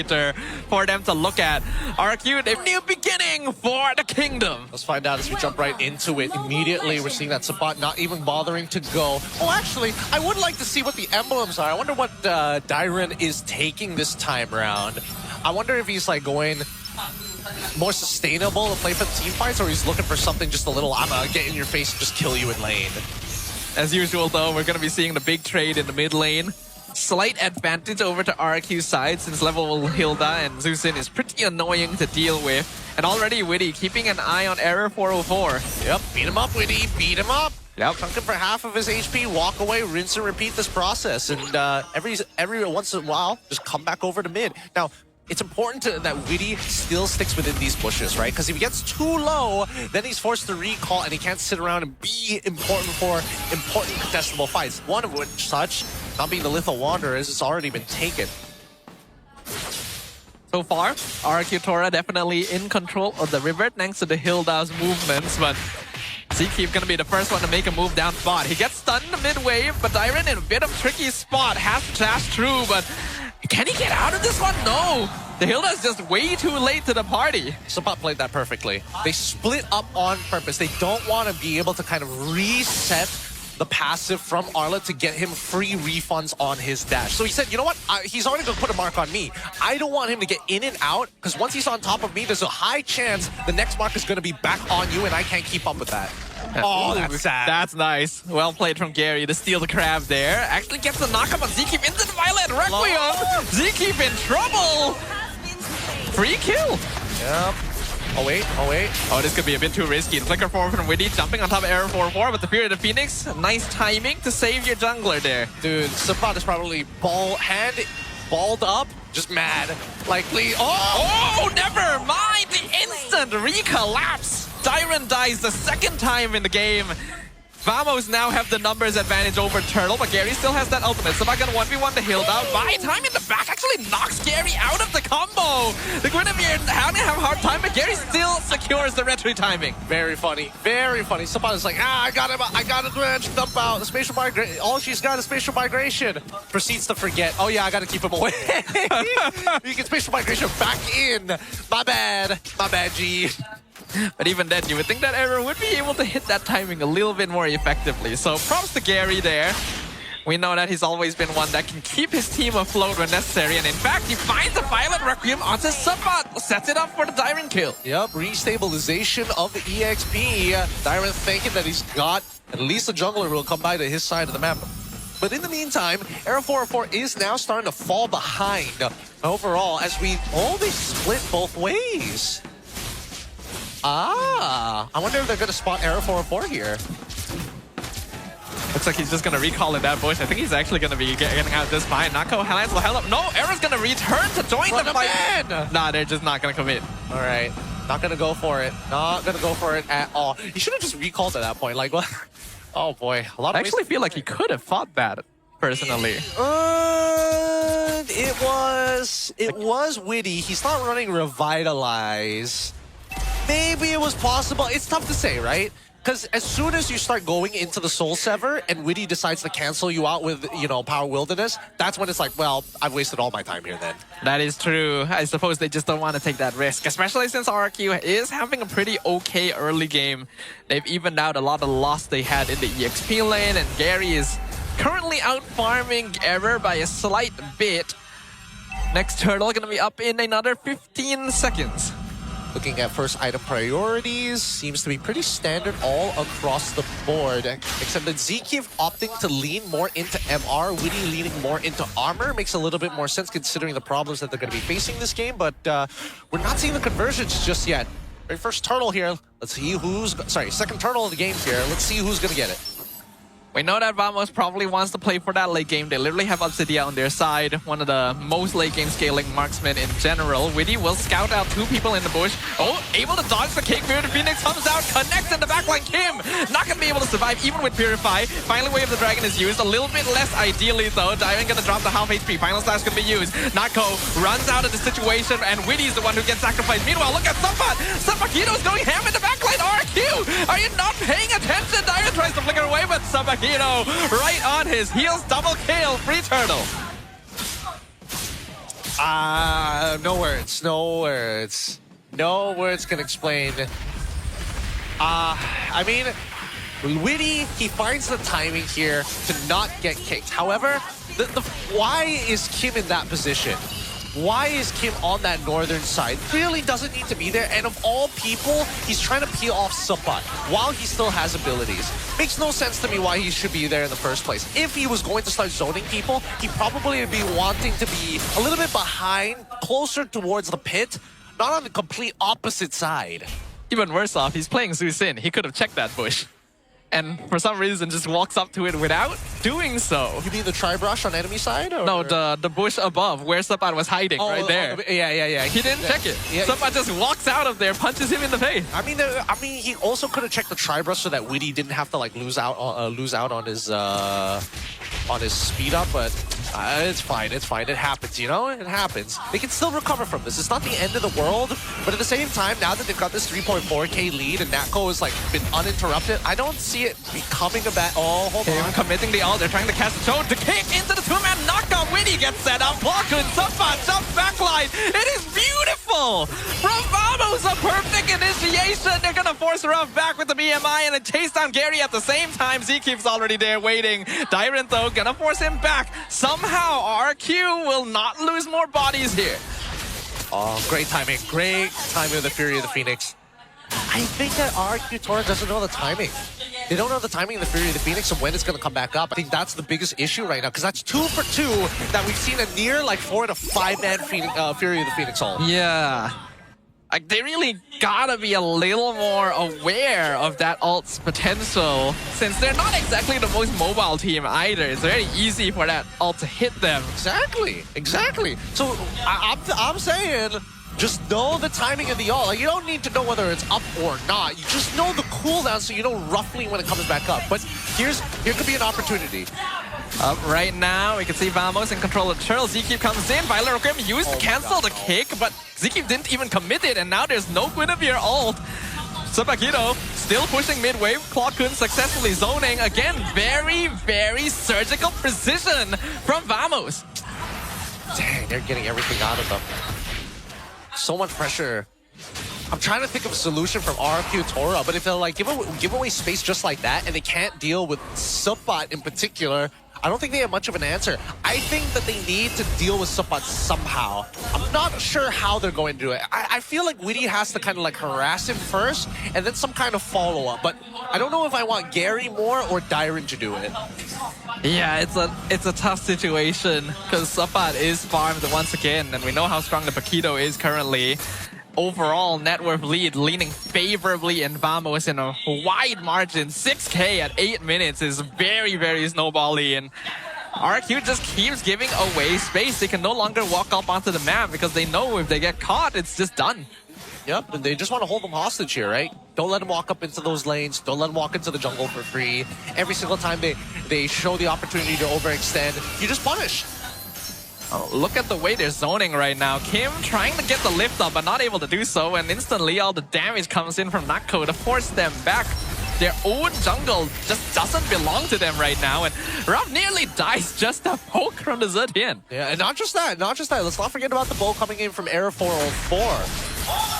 for them to look at. RRQ, a new beginning for the kingdom. Let's find out as we jump right into it. Immediately, we're seeing that Sabat not even bothering to go. Oh, actually, I would like to see what the emblems are. I wonder what Dyron is taking this time around. I wonder if he's like going more sustainable to play for the team fights, or he's looking for something just a little, I'm gonna get in your face and just kill you in lane. As usual, though, we're going to be seeing the big trade in the mid lane. Slight advantage over to RRQ's side since level Hilda and Zuzin is pretty annoying to deal with. And already Witty keeping an eye on Error 404. Yep, beat him up, Witty, beat him up. Yep. Chunk him for half of his HP, walk away, rinse and repeat this process. And every once in a while, just come back over to mid. Now, it's important that Witty still sticks within these bushes, right? Because if he gets too low, then he's forced to recall and he can't sit around and be important for important contestable fights. One of which, such, not being the Lethal Wanderer, is it's already been taken. So far, RRQ TORA definitely in control of the river thanks to the Hilda's movements, but Zkeep gonna be the first one to make a move down spot. He gets stunned midway, but Dyron in a bit of tricky spot, has to dash through, but can he get out of this one? No! The Hilda's just way too late to the party. Sabat played that perfectly. They split up on purpose. They don't want to be able to kind of reset the passive from Arla to get him free refunds on his dash. So he said, you know what? He's already going to put a mark on me. I don't want him to get in and out, because once he's on top of me, there's a high chance the next mark is going to be back on you, and I can't keep up with that. Oh, that's sad. That's nice. Well played from Gary to steal the crab there. Actually gets the knockup on Zkeep into the Violet Requiem. Zkeep in trouble. Free kill. Yep. Oh, wait. Oh, wait. Oh, this could be a bit too risky. The flicker forward from Witty, jumping on top of Error 4-4, but the Fury of the Phoenix, nice timing to save your jungler there. Dude, Sabat is probably balled up, just mad. Like, please. Oh, never mind. The instant recollapse. Dyron dies the second time in the game. Vamos now have the numbers advantage over Turtle, but Gary still has that ultimate. Sabat gonna 1v1 the Hilda. Buy time in the back actually knocks Gary out of the combo. The Guinevere having a hard time, but Gary still secures the retry timing. Very funny. Very funny. Sabat is like, I got him. I got a dump out. The spatial migration. All she's got is spatial migration. Proceeds to forget. Oh, yeah, I got to keep him away. You get spatial migration back in. My bad. My bad, G. But even then, you would think that Error would be able to hit that timing a little bit more effectively. So props to Gary there. We know that he's always been one that can keep his team afloat when necessary. And in fact, he finds the Violet Requiem onto Sabat. Sets it up for the Dyron kill. Yep, restabilization of the EXP. Dyron thinking that he's got at least a jungler who will come by to his side of the map. But in the meantime, Error 404 is now starting to fall behind overall as we only split both ways. I wonder if they're going to spot Error 404 here. Looks like he's just going to recall in that bush. I think he's actually going to be getting out this fight. Nako lands the hell up. No, Error's going to return to join the fight. Nah, they're just not going to commit. All right. Not going to go for it. Not going to go for it at all. He should have just recalled at that point. Like, what? Oh, boy. A lot of I actually feel like he could have fought that, personally. It was Witty. He's not running Revitalize. Maybe it was possible. It's tough to say, right? Because as soon as you start going into the Soul Sever and Witty decides to cancel you out with, you know, Power Wilderness, that's when it's like, well, I've wasted all my time here then. That is true. I suppose they just don't want to take that risk, especially since RRQ is having a pretty okay early game. They've evened out a lot of loss they had in the EXP lane, and Gary is currently out farming Error by a slight bit. Next Turtle going to be up in another 15 seconds. Looking at first item priorities, seems to be pretty standard all across the board. Except that Zkeep opting to lean more into MR, Witty leaning more into armor. Makes a little bit more sense considering the problems that they're going to be facing this game. But we're not seeing the conversions just yet. Very first turtle here. Let's see who's... Sorry, second turtle of the game here. Let's see who's going to get it. We know that Vamos probably wants to play for that late game. They literally have Obsidia on their side, one of the most late game scaling marksmen in general. Witty will scout out two people in the bush. Oh, able to dodge the cake. Fury of the Phoenix comes out, connects in the backline. Kim not going to be able to survive even with Purify. Finally, Wave of the Dragon is used. A little bit less ideally though. Dyron going to drop the half HP. Final Slash going to be used. Nako runs out of the situation and Witty's the one who gets sacrificed. Meanwhile, look at Sabat. Sabakito's going ham in the backline. RRQ, are you not paying attention? Dyron tries to flicker away, but Sabakito right on his heels. Double kill. Free Turtle. No words. No words. No words can explain. I mean, Witty, he finds the timing here to not get kicked. However, why is Kim in that position? Why is Kim on that northern side? Really doesn't need to be there. And of all people, he's trying to peel off Supat while he still has abilities. Makes no sense to me why he should be there in the first place. If he was going to start zoning people, he probably would be wanting to be a little bit behind, closer towards the pit, not on the complete opposite side. Even worse off, he's playing Zhu Xin. He could have checked that bush. And for some reason just walks up to it without doing so. You mean the tri-brush on enemy side? Or? No, the bush above where Supat was hiding right there. Yeah. He didn't check it. Yeah. Supat just walks out of there, punches him in the face. I mean, he also could have checked the tri-brush so that Witty didn't have to like lose out on his speed up, but it's fine. It's fine. It happens, you know? It happens. They can still recover from this. It's not the end of the world, but at the same time, now that they've got this 3.4k lead and Natko has like been uninterrupted, I don't see it becoming a bad. Oh, hold on. Committing the ult. They're trying to cast the choke. The kick into the two-man knockout. Witty gets set up. Blokun, Supat, jump backline. It is beautiful. From Vamos, a perfect initiation. They're gonna force Ruff back with the BMI and then chase down Gary at the same time. Zekeep's already there waiting. Dyrant though gonna force him back. Somehow RRQ will not lose more bodies here. Oh, great timing. Great timing of the Fury of the Phoenix. I think that RRQ TORA doesn't know the timing. They don't know the timing of the Fury of the Phoenix and when it's going to come back up. I think that's the biggest issue right now, because that's 2 for 2 that we've seen a near like 4 to 5-man Fury of the Phoenix ult. Yeah. Like, they really gotta be a little more aware of that ult's potential, since they're not exactly the most mobile team either. It's very easy for that ult to hit them. Exactly. So I'm saying, just know the timing of the ult. Like, you don't need to know whether it's up or not. You just know the cooldown so you know roughly when it comes back up. But here could be an opportunity. Right now, we can see Vamos in control of Churl. Zekeep comes in. Violet Grim used to cancel the kick, but Zekeep didn't even commit it, and now there's no Guinevere ult. Sabakito still pushing midway. Blokun successfully zoning. Again, very, very surgical precision from Vamos. Dang, they're getting everything out of them. So much pressure. I'm trying to think of a solution from RRQ TORA, but if they'll like give away space just like that and they can't deal with Supat in particular, I don't think they have much of an answer. I think that they need to deal with Supat somehow. I'm not sure how they're going to do it. I feel like Witty has to kind of like harass him first and then some kind of follow-up, but I don't know if I want Gary more or Dyrant to do it. Yeah, it's a tough situation because Supat is farmed once again, and we know how strong the Paquito is currently. Overall net worth lead leaning favorably in Vamos in a wide margin. 6k at 8 minutes is very, very snowbally, and RRQ just keeps giving away space. They can no longer walk up onto the map because they know if they get caught, it's just done. Yep, and they just want to hold them hostage here, right? Don't let them walk up into those lanes. Don't let them walk into the jungle for free. Every single time they show the opportunity to overextend, you just punish. Oh, look at the way they're zoning right now. Kim trying to get the lift up, but not able to do so, and instantly all the damage comes in from Natko to force them back. Their own jungle just doesn't belong to them right now, and Ruff nearly dies just a poke from the Zetian. Yeah, and not just that. Let's not forget about the bow coming in from Air 404.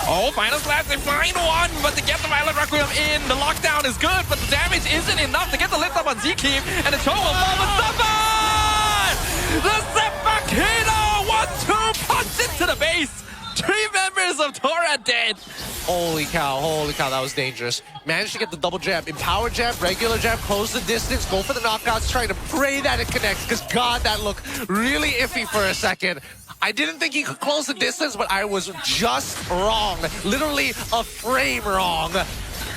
Oh, final slash, they find one, but to get the Violet Requiem in, the lockdown is good, but the damage isn't enough to get the lift up on Zekeep, and the Cho will fall with Supat! The Sepakino 1-2 punch into the base! 3 members of TORA dead! Holy cow, that was dangerous. Managed to get the double jab, empower jab, regular jab, close the distance, go for the knockouts, trying to pray that it connects, because God, that looked really iffy for a second. I didn't think he could close the distance, but I was just wrong. Literally a frame wrong.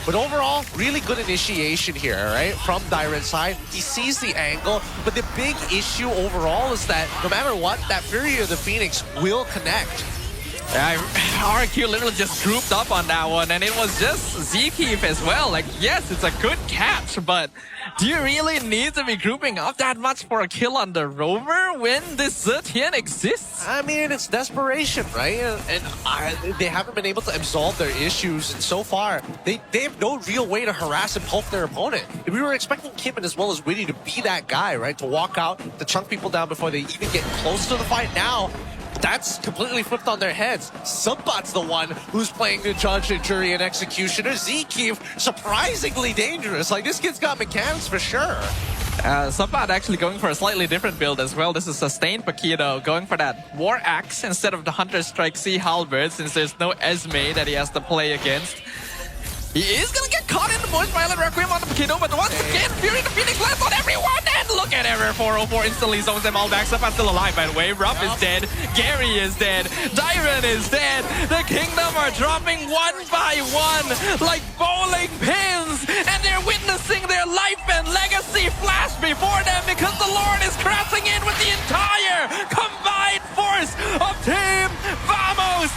But overall, really good initiation here, right? From Dyrant's side. He sees the angle, but the big issue overall is that no matter what, that Fury of the Phoenix will connect. RRQ literally just grouped up on that one, and it was just Zekeep as well. Like, yes, it's a good catch, but do you really need to be grouping up that much for a kill on the Rover when this Zetian exists? I mean, it's desperation, right? And they haven't been able to absolve their issues, and so far, they have no real way to harass and poke their opponent. If we were expecting Kim as well as Witty to be that guy, right? To walk out, to chunk people down before they even get close to the fight now. that's completely flipped on their heads. Subbot's the one who's playing the judge and jury and executioner. Zkeev, surprisingly dangerous. Like, this kid's got mechanics for sure. Subbot actually going for a slightly different build as well. This is sustained Paquito going for that War Axe instead of the Hunter Strike Sea Halberd, since there's no Esme that he has to play against. He is gonna get caught in the bush. Violent Requiem on the Paquito, but once again, Fury the Phoenix lands on everyone, and look at Error 404 instantly zones them all back. Subbot's still alive, by the way. Ruff is dead. Gary is dead. Dyron is dead. The Kingdom are dropping one by one like bowling pins, and they're witnessing their life and legacy flash before them because the Lord is crashing in with the entire combined force of Team Vamos.